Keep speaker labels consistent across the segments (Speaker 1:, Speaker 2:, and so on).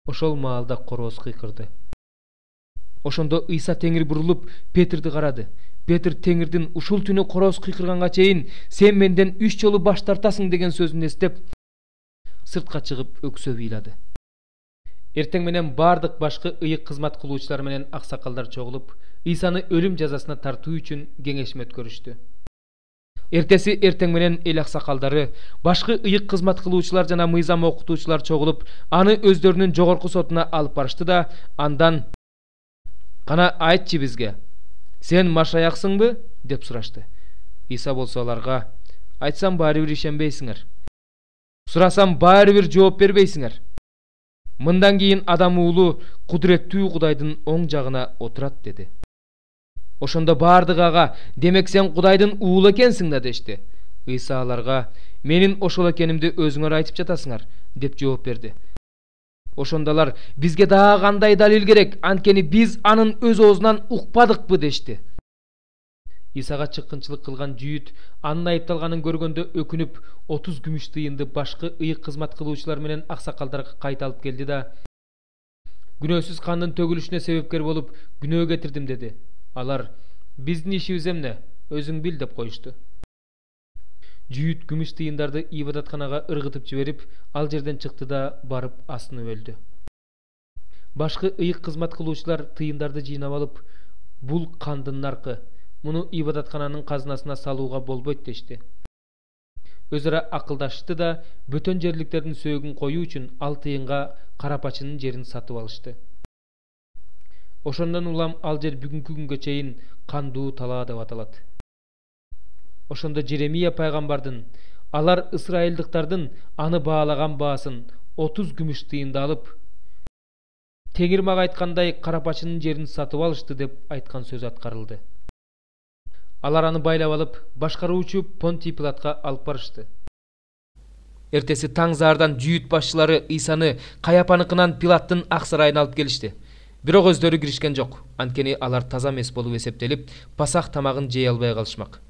Speaker 1: Ошол маалда короз кыйкырды. Ошондо Ыйса теңир бурулуп Петрди карады. Петр теңирдин ушул түнү короз кыйкырганга чейин сен менден 3 жолу баш тартасың деген сөзүн эстеп сыртка чыгып өксөп ыйлады. Эртең менен бардык башкы ыйык кызмат кылуучулар менен аксакалдар чогулуп, Ыйсаны өлүм жазасына тартуу үчүн кеңешме өткөрүштү. Эртеси эртең менен эл аксакалдары, башкы ыйык кызмат кылуучулар жана мыйзам окутуучулар чогулуп, аны өздөрүнүн жогорку сотуна алып барышты да, андан «Кана айтчы бизге, сен Машаяксыңбы?» деп сурашты. Ыйса болсо аларга «Айтсам баары бир ишенбейсиңер. Сурасам баары бир жооп бербейсиңер. Мындан кийин Адам уулу кудуреттүү Кудайдын оң жагына отурат» деди. Ошондо бардыгы ага «Демек сен Кудайдын уулу экенсиң да» дешти. Ыйса аларга «Менин ошол экенимди өзүңөр айтып жатасыңар» деп жооп берди. Ошондолар «Бизге дагы кандай далил керек? Анткени биз анын өз оозунан укпадыкпы» дешти. Исага чыккынчылык кылган жүйүт анын айыпталганын көргөндө өкүнүп 30 күмүш тыйынды башкы ыйык кызмат кылуучулар менен аксакалдарга кайта алып келди да күнөөсүз кандын төгүлүшүнө себепкер болуп күнөө кетирдим деди. Алар «Биздин ишибиз эмне? Өзүң бил» деп коюшту. Жүйүт күмүш тыйындарды ибадатканага ыргытып жиберип, ал жерден чыкты да барып асынып өлдү. Башкы ыйык кызмат кылуучулар тыйындарды жыйнап алып, «Бул кандын наркы, муну ибадаткананын казынасына салууга болбойт» дешти. Өзара акылдашты да бөтөн жерликтердин сөөгүн коюу үчүн ал тыйынга карапачынын жерин сатып алышты. Ошондон улам ал жер бүгүнкү күнгө чейин кандуу талаа деп аталат. Ошондо Жеремия пайгамбардын алар ысрайылдыктардын аны баалаган баасын 30 күмүш тыйында алып, «Теңир мага айткандай карапачынын жерин сатып алышты» деп айткан сөзү аткарылды. Алар аны байлап алып, башкаруучу Понтий Пилатка алып барышты. Эртеси таң заардан жүйүт башчылары Ыйсаны Каяпаныкынан Пилаттын ак сарайына алып келишти. Бирок өздөрү киришкен жок, анткени алар таза эмес болуп эсептелип, пасак тамагын жей албай калышмак.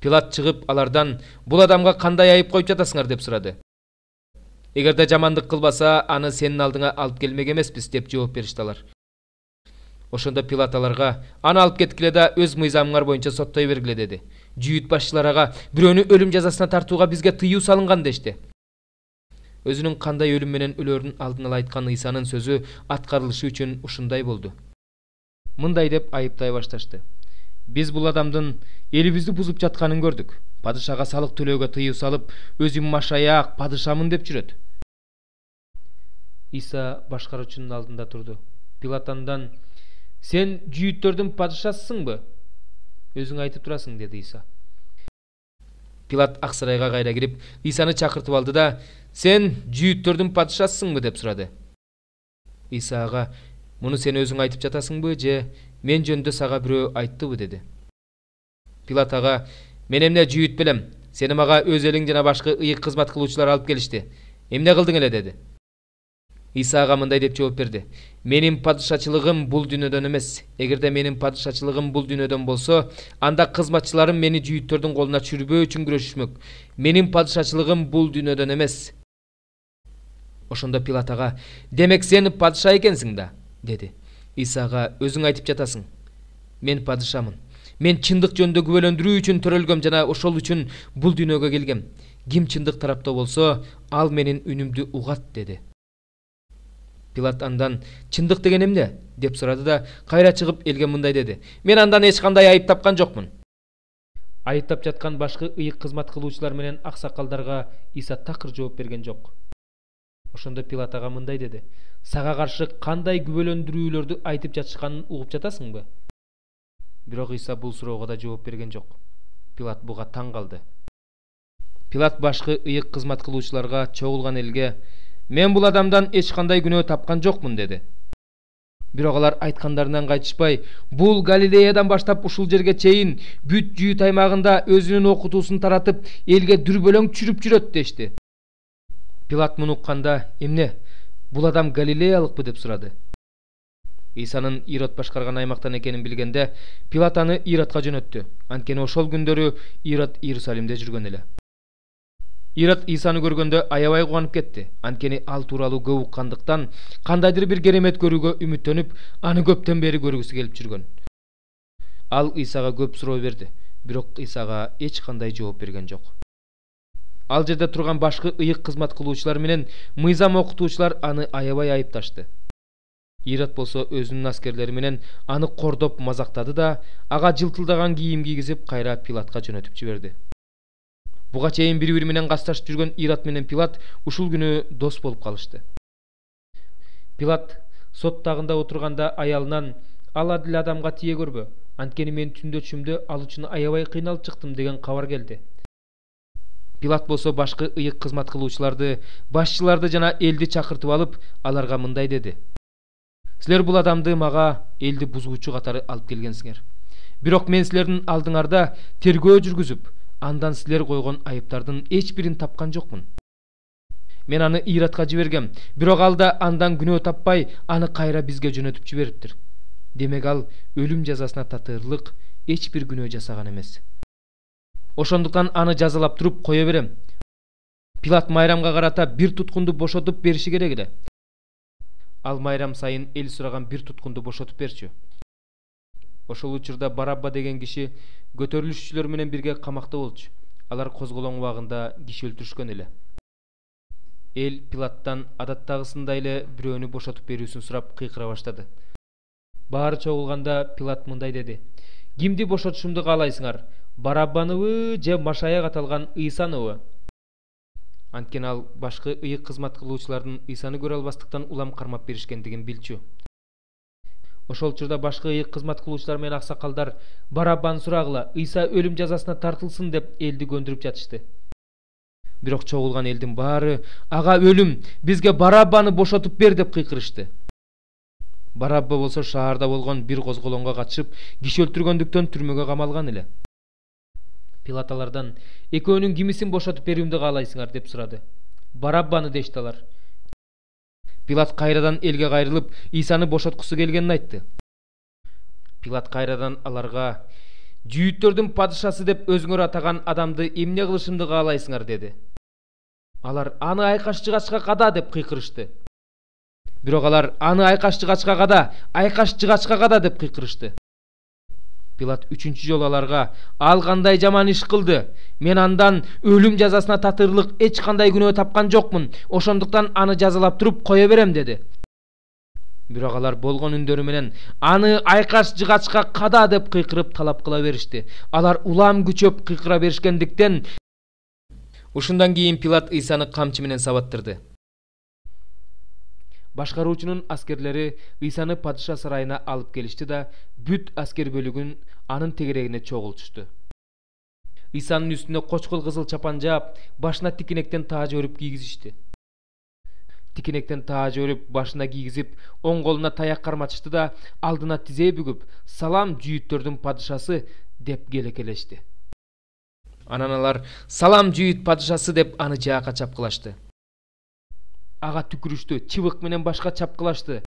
Speaker 1: Пилат чыгып алардан «Бул адамга кандай айып коюп жатасыңар?» деп сурады. «Эгерде жамандык кылбаса, аны сенин алдыңа алып келмек эмеспиз» деп жооп беришти алар. Ошондо Пилат аларга «Аны алып кеткиле да өз мыйзамыңар боюнча соттой бергиле» деди. Жүйүт башчылары ага «Бирөөнү өлүм жазасына тартууга бизге тыюу салынган» дешти. Өзүнүн кандай өлүм менен өлөрүн алдын ала айткан Ыйсанын сөзү аткарылышы үчүн ушундай болду. Мындай деп айыптай башташты. «Биз бул адамдын элибизди бузуп жатканын көрдүк. Падышага салык төлөөгө тыюу салып, өзүм Машаяк падышамын деп жүрөт». Ыйса башкаруучунун алдында турду. Пилат андан «Сен жүйүттөрдүн падышасысыңбы? Өзүң айтып турасың» деди Ыйса. Пилат ак сарайга кайра кирип, Ыйсаны чакыртып алды да «Сен жүйүттөрдүн падышасысыңбы?» деп сурады. Ыйса ага «Муну сен өзүң айтып жатасыңбы же мен жөнүндө сага бирөө айттыбы?» деди. Пилат ага «Мен эмне жүйүт белем? Сени мага өз элиң жана башкы ыйык кызмат кылуучулар алып келишти. Эмне кылдың эле?» деди. Ыйса ага мындай деп жооп берди. «Менин падышачылыгым бул дүйнөдөн эмес. Эгерде менин падышачылыгым бул дүйнөдөн болсо, анда кызматчыларым мени жүйүттөрдүн колуна түшүрбөө үчүн күрөшүшмөк. Менин падышачылыгым бул дүйнөдөн эмес». Ошондо Пилат ага «Демек сен падыша экенсиң да?» деди. Ыйса ага «Өзүң айтып жатасың. Мен падышамын. Мен чындык жөнүндө күбөлөндүрүү үчүн төрөлгөм жана ошол үчүн бул дүйнөгө келгем. Ким чындык тарапта болсо, ал менин үнүмдү угат» деди. Пилат андан «Чындык деген эмне?» деп сурады да кайра чыгып элге мындай деди. «Мен андан эч кандай айып тапкан жокмун». Айыптап жаткан башкы ыйык кызмат кылуучулар менен аксакалдарга Ыйса такыр жооп берген жок. Ошондо Пилат ага мындай деди. «Сага каршы кандай күбөлөндүрүүлөрдү айтып жатышканын угуп жатасыңбы?» Бирок Ыйса бул суроого да жооп берген жок. Пилат буга таң калды. Пилат башкы ыйык кызмат кылуучуларга чогулган элге «Мен бул адамдан эч кандай күнөө тапкан жокмун» деди. Бирок алар айткандарынан кайтышпай, «Бул Галилеядан баштап ушул жерге чейин бүт жүйүт аймагында өзүнүн окутуусун таратып, элге дүрбөлөң түшүрүп жүрөт» дешти. Пилат муну укканда «Эмне? Бул адам галилеялыкпы?» деп сурады. Ыйсанын Ирод башкарган аймактан экенин билгенде, Пилат аны Иродко жөнөттү. Анткени ошол күндөрү Ирод Иерусалимде жүргөн эле. Ират Исаны көргөндө аябай кубанып кетти. Анткени ал тууралуу көп уккандыктан кандайдыр бир керемет көрүүгө үмүттөнүп, аны көптөн бери көргүсү келип жүргөн. Ал Исага көп суроо берди, бирок Исага эч кандай жооп берген жок. Ал жерде турган башкы ыйык кызмат кылуучулар менен мыйзам окутуучулар аны аябай айыпташты. Ират болсо өзүнүн аскерлери менен аны кордоп мазактады да, ага жылтылдаган кийим кийгизип кайра Пилатка жөнөтүп жиберди. Буга чейин бири-бири менен касташып жүргөн Ират менен Пилат ушул күнү дос болуп калышты. Пилат сот тагында отурганда аялынан «Ал адил адамга тие көрбө, анткени мен түндө түшүмдө ал үчүн аябай кыйналып чыктым» деген кабар келди. Пилат болсо башкы ыйык кызмат кылуучуларды, башчыларды жана элди чакыртып алып, аларга мындай деди: «Силер бул адамды мага элди бузгуучу катары алып келгенсиңер. Бирок мен силердин алдыңарда тергөө жүргүзүп, андан силер койгон айыптардын эч бирин тапкан жокмун. Мен аны Иратка жибергем, бирок ал да андан күнөө таппай, аны кайра бизге жөнөтүп жибериптир. Демек ал өлүм жазасына татырлык эч бир күнөө жасаган эмес. Ошондуктан аны жазалап туруп кое берем. Пилат майрамга карата бир туткунду бошотуп бериши керек эле. Ал майрам сайын эл сураган бир туткунду бошотуп берчү». Ошол учурда Барабба деген киши көтөрүлүшчүлөр менен бирге камакта болчу. Алар козголоң убагында киши өлтүрүшкөн эле. Эл Пилаттан адаттагысындай эле бирөөнү бошотуп берүүсүн сурап кыйкыра баштады. Баары чогулганда Пилат мындай деди: «Кимди бошотушумду каалайсыңар? Бараббаныбы же Машая каталган Ыйсаныбы?» Анткени ал башкы ыйык кызмат кылуучулардын Ыйсаны көрө албастыктан улам кармап беришкендигин билчү. Ошол учурда башкы ыйык кызмат кылуучулар менен аксакалдар Бараббаны сурагыла, Ыйса өлүм жазасына тартылсын деп элди көндүрүп жатышты. Бирок чогулган элдин баары «Ага өлүм, бизге Бараббаны бошотуп бер» деп кыйкырышты. Барабба болсо шаарда болгон бир козголоңго катышып, киши өлтүргөндүктөн түрмөгө камалган эле. Пилат алардан «Экөөнүн кимисин бошотуп берүүмдү каалайсыңар?» деп сурады. «Бараббаны» дешти алар. Пилат кайрадан элге кайрылып, Исаны бошоткусу келгенин айтты. Пилат кайрадан аларга «Жүйүттөрдүн падышасы деп өзүңөр атаган адамды эмне кылышымды каалайсыңар?» деди. Алар «Аны айкаш-жыгачка када» деп кыйкырышты. Бирок алар «Аны айкаш-жыгачка када, айкаш-жыгачка када» деп кыйкырышты. Пилат үчүнчү жолу аларга «Ал кандай жаман иш кылды? Мен андан өлүм жазасына татырлык эч кандай күнөө тапкан жокмун. Ошондуктан аны жазалап туруп кое берем» деди. Бирок алар болгон үндөрү менен «Аны айкаш-жыгачка када» деп кыйкырып талап кыла беришти. Алар улам күчөп кыйкыра беришкендиктен ушундан кийин Пилат Ыйсаны камчы менен сабаттырды. Башкаруучунун аскерлери Ыйсаны падыша сарайына алып келишти да бүт аскер бөлүгүн анын тегерегине чогултушту. Ыйсанын үстүнө кочкул кызыл чапан жаап, башына тикенектен тааж өрүп кийгизишти. Тикенектен тааж өрүп башына кийгизип, оң колуна таяк карматышты да алдына тизе бүгүп, «Салам жүйүттөрдүн падышасы» деп келекелешти. Анан алар «Салам жүйүт падышасы» деп аны жаакка чапкылашты. Ага түкүрүштү, чыбык менен башка чапкылашты.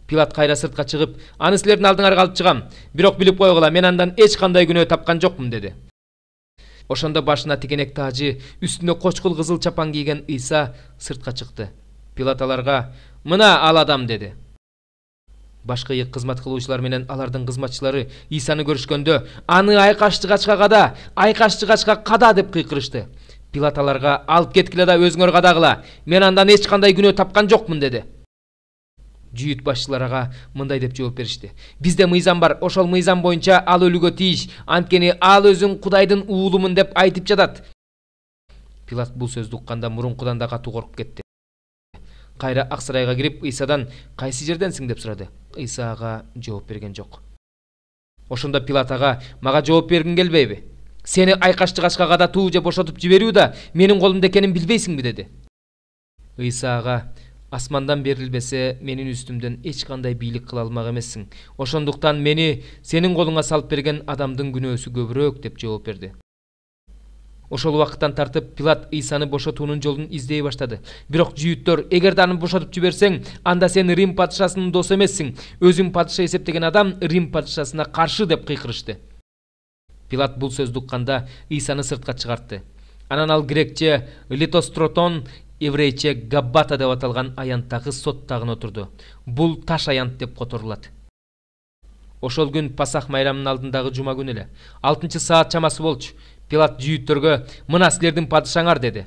Speaker 1: Пилат кайра сыртка чыгып, «Аны силердин алдыңарга алып чыгам. Бирок билип койгула, мен андан эч кандай күнөө тапкан жокмун» деди. Ошондо башына тикенек таажы, үстүнө кочкул кызыл чапан кийген Ыйса сыртка чыкты. Пилат аларга «Мына ал адам» деди. Башка ыйык кызмат кылуучулар менен алардын кызматчылары Ыйсаны көрүшкөндө «Аны айкаш-жыгачка када, айкаш-жыгачка када» деп кыйкырышты. Пилат аларга «Алып кеткиле да өзүңөр кадагыла, мен андан эч кандай күнөө тапкан жокмун» деди. Жүйүт башчыларга мындай деп жооп беришти: «Бизде мыйзам бар, ошол мыйзам боюнча ал өлүгө тийиш, анткени ал өзүн Кудайдын уулумун деп айтып жатат». Пилат бул сөздү укканда мурункудан да катуу коркуп кетти. Кайра ак сарайга кирип Ыйсадан «Кайсы жерденсиң?» деп сурады. Ыйса ага жооп берген жок. Ошондо Пилат ага «Мага жооп бергиң келбейби? Сени айкаш-жыгачка кадатуу же бошотуп жиберүү да менин колумда экенин билбейсиңби?» деди. Ыйса ага «Асмандан берилбесе, менин үстүмдөн эч кандай бийлик кыла алмак эмессиң. Ошондуктан мени сенин колуңа салып берген адамдын күнөөсү көбүрөөк» деп жооп берди. Ошол убакыттан тартып Пилат Ыйсаны бошотуунун жолун издей баштады. Бирок жүйүттөр «Эгерде аны бошотуп жиберсең, анда сен Рим падышасынын досу эмессиң. Өзүн падыша эсептеген адам Рим падышасына каршы» деп кыйкырышты. Пилат бул сөздү укканда Ыйсаны сыртка чыгартты. Анан ал грекче литостротон, еврейче габбата деп аталган аянттагы сот тагына отурду. Бул таш аянт деп которулат. Ошол күн Пасах майрамынын алдындагы жума күнү эле. 6 саат чамасы болчу. Пилат жүйүттөргө мына силердин падышаңар деди.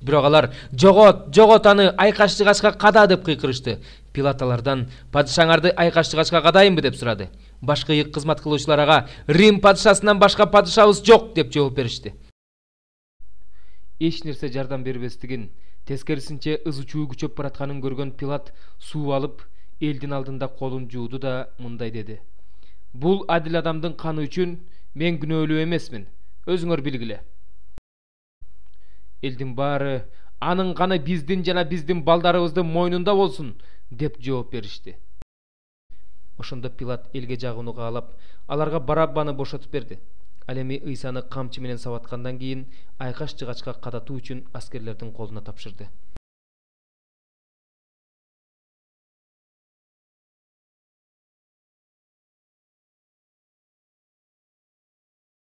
Speaker 1: Бирок алар жогот аны айкаш-жыгачка када деп кыйкырышты. Пилат алардан падышаңарды айкаш-жыгачка кадайынбы деп сурады. Башка ыйык кызмат кылуучулар ага Рим падышасынан башка падышабыз жок деп жооп беришти. Эч нерсе жардам бербестигин, тескерисинче ызы чуу күчөп баратканын көргөн Пилат суу алып, элдин алдында колун жууду да мындай деди: "Бул адил адамдын каны үчүн мен күнөөлүү эмесмин. Өзүңөр билгиле." Элдин баары "Анын каны биздин жана биздин балдарыбыздын мойнунда болсун" деп жооп беришти. Ошондо Пилат элге жагууну каалап, аларга Бараббаны бошотуп берди. Ал эми Ыйсаны камчы менен сабаткандан кийин айкаш-жыгачка кадатуу үчүн аскерлердин колуна тапшырды.